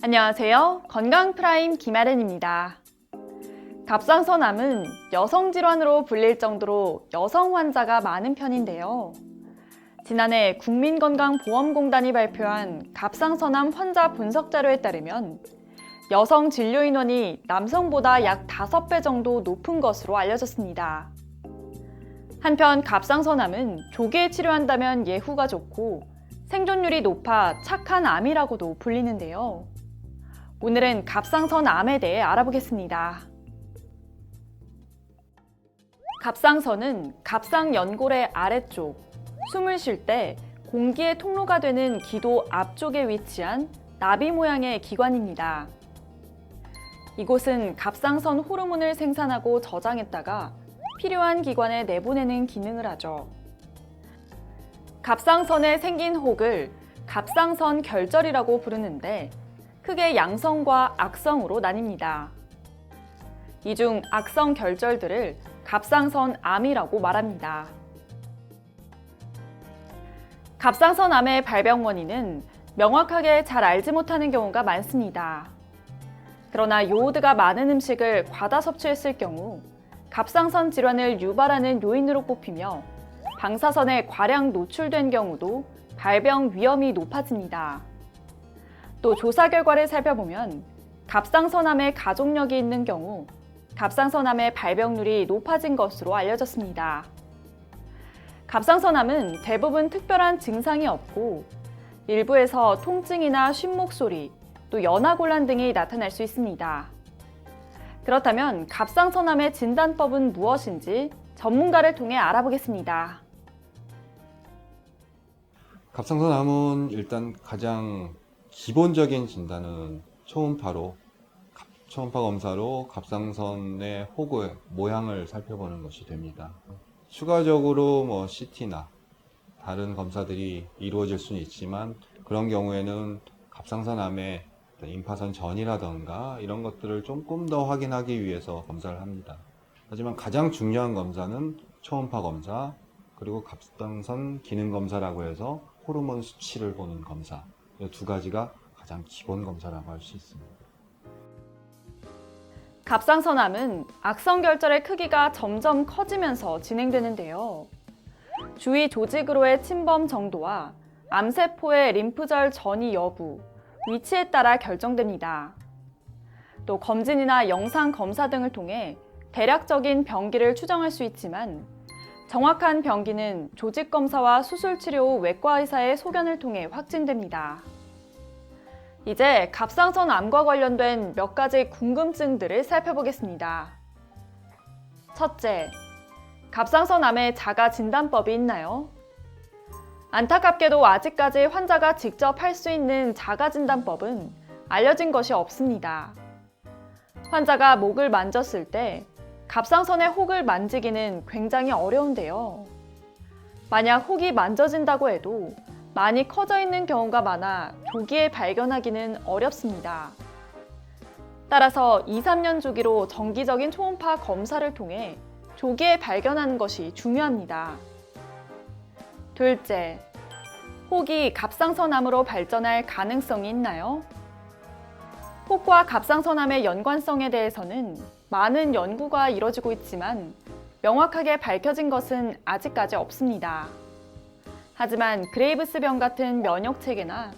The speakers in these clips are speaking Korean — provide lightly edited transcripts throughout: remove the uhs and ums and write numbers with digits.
안녕하세요. 건강프라임 김아른입니다. 갑상선암은 여성질환으로 불릴 정도로 여성 환자가 많은 편인데요. 지난해 국민건강보험공단이 발표한 갑상선암 환자 분석 자료에 따르면 여성 진료 인원이 남성보다 약 5배 정도 높은 것으로 알려졌습니다. 한편 갑상선암은 조기에 치료한다면 예후가 좋고 생존율이 높아 착한 암이라고도 불리는데요. 오늘은 갑상선암에 대해 알아보겠습니다. 갑상선은 갑상연골의 아래쪽, 숨을 쉴 때 공기의 통로가 되는 기도 앞쪽에 위치한 나비 모양의 기관입니다. 이곳은 갑상선 호르몬을 생산하고 저장했다가 필요한 기관에 내보내는 기능을 하죠. 갑상선에 생긴 혹을 갑상선 결절이라고 부르는데 크게 양성과 악성으로 나뉩니다. 이 중 악성 결절들을 갑상선암이라고 말합니다. 갑상선암의 발병 원인은 명확하게 잘 알지 못하는 경우가 많습니다. 그러나 요오드가 많은 음식을 과다 섭취했을 경우 갑상선 질환을 유발하는 요인으로 꼽히며 방사선에 과량 노출된 경우도 발병 위험이 높아집니다. 또 조사 결과를 살펴보면 갑상선암의 가족력이 있는 경우 갑상선암의 발병률이 높아진 것으로 알려졌습니다. 갑상선암은 대부분 특별한 증상이 없고 일부에서 통증이나 쉰목소리, 또 연하곤란 등이 나타날 수 있습니다. 그렇다면 갑상선암의 진단법은 무엇인지 전문가를 통해 알아보겠습니다. 갑상선암은 일단 가장 기본적인 진단은 초음파 검사로 갑상선의 혹의 모양을 살펴보는 것이 됩니다. 추가적으로 CT나 다른 검사들이 이루어질 수는 있지만 그런 경우에는 갑상선암의 임파선 전이라던가 이런 것들을 조금 더 확인하기 위해서 검사를 합니다. 하지만 가장 중요한 검사는 초음파 검사, 그리고 갑상선 기능 검사라고 해서 호르몬 수치를 보는 검사, 이 두 가지가 가장 기본 검사라고 할 수 있습니다. 갑상선암은 악성 결절의 크기가 점점 커지면서 진행되는데요. 주위 조직으로의 침범 정도와 암세포의 림프절 전이 여부, 위치에 따라 결정됩니다. 또 검진이나 영상 검사 등을 통해 대략적인 병기를 추정할 수 있지만 정확한 병기는 조직 검사와 수술 치료 후 외과 의사의 소견을 통해 확진됩니다. 이제 갑상선암과 관련된 몇 가지 궁금증들을 살펴보겠습니다. 첫째, 갑상선암의 자가 진단법이 있나요? 안타깝게도 아직까지 환자가 직접 할 수 있는 자가 진단법은 알려진 것이 없습니다. 환자가 목을 만졌을 때 갑상선의 혹을 만지기는 굉장히 어려운데요. 만약 혹이 만져진다고 해도 많이 커져 있는 경우가 많아 조기에 발견하기는 어렵습니다. 따라서 2, 3년 주기로 정기적인 초음파 검사를 통해 조기에 발견하는 것이 중요합니다. 둘째, 혹이 갑상선암으로 발전할 가능성이 있나요? 혹과 갑상선암의 연관성에 대해서는 많은 연구가 이뤄지고 있지만 명확하게 밝혀진 것은 아직까지 없습니다. 하지만 그레이브스병 같은 면역체계나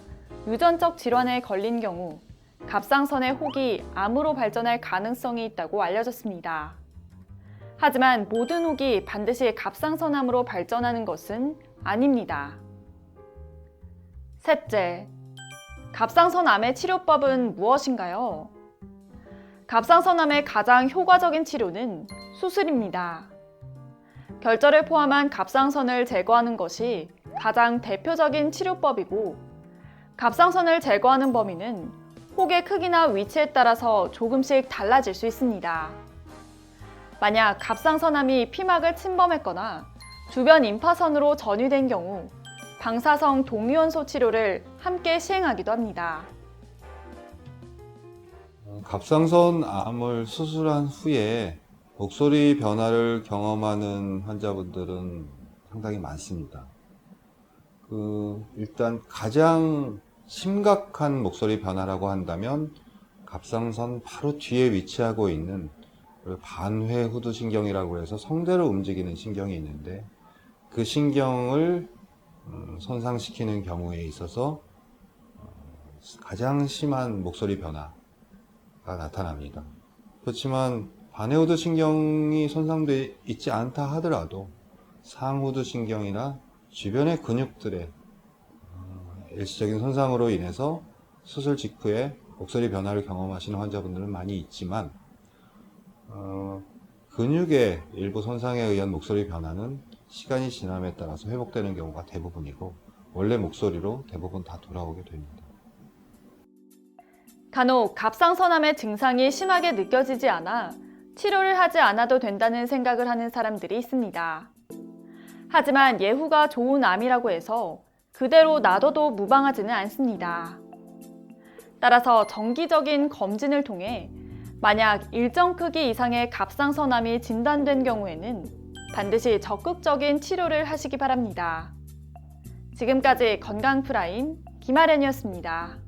유전적 질환에 걸린 경우 갑상선의 혹이 암으로 발전할 가능성이 있다고 알려졌습니다. 하지만 모든 혹이 반드시 갑상선암으로 발전하는 것은 아닙니다. 셋째, 갑상선암의 치료법은 무엇인가요? 갑상선암의 가장 효과적인 치료는 수술입니다. 결절을 포함한 갑상선을 제거하는 것이 가장 대표적인 치료법이고 갑상선을 제거하는 범위는 혹의 크기나 위치에 따라서 조금씩 달라질 수 있습니다. 만약 갑상선암이 피막을 침범했거나 주변 임파선으로 전이된 경우 방사성 동위원소 치료를 함께 시행하기도 합니다. 갑상선암을 수술한 후에 목소리 변화를 경험하는 환자분들은 상당히 많습니다. 일단 가장 심각한 목소리 변화라고 한다면 갑상선 바로 뒤에 위치하고 있는 반회 후두신경이라고 해서 성대로 움직이는 신경이 있는데 그 신경을 손상시키는 경우에 있어서 가장 심한 목소리 변화가 나타납니다. 그렇지만 반회후두신경이 손상되어 있지 않다 하더라도 상후두신경이나 주변의 근육들의 일시적인 손상으로 인해서 수술 직후에 목소리 변화를 경험하시는 환자분들은 많이 있지만 근육의 일부 손상에 의한 목소리 변화는 시간이 지남에 따라서 회복되는 경우가 대부분이고 원래 목소리로 대부분 다 돌아오게 됩니다. 간혹 갑상선암의 증상이 심하게 느껴지지 않아 치료를 하지 않아도 된다는 생각을 하는 사람들이 있습니다. 하지만 예후가 좋은 암이라고 해서 그대로 놔둬도 무방하지는 않습니다. 따라서 정기적인 검진을 통해 만약 일정 크기 이상의 갑상선암이 진단된 경우에는 반드시 적극적인 치료를 하시기 바랍니다. 지금까지 건강프라임 김아련이었습니다.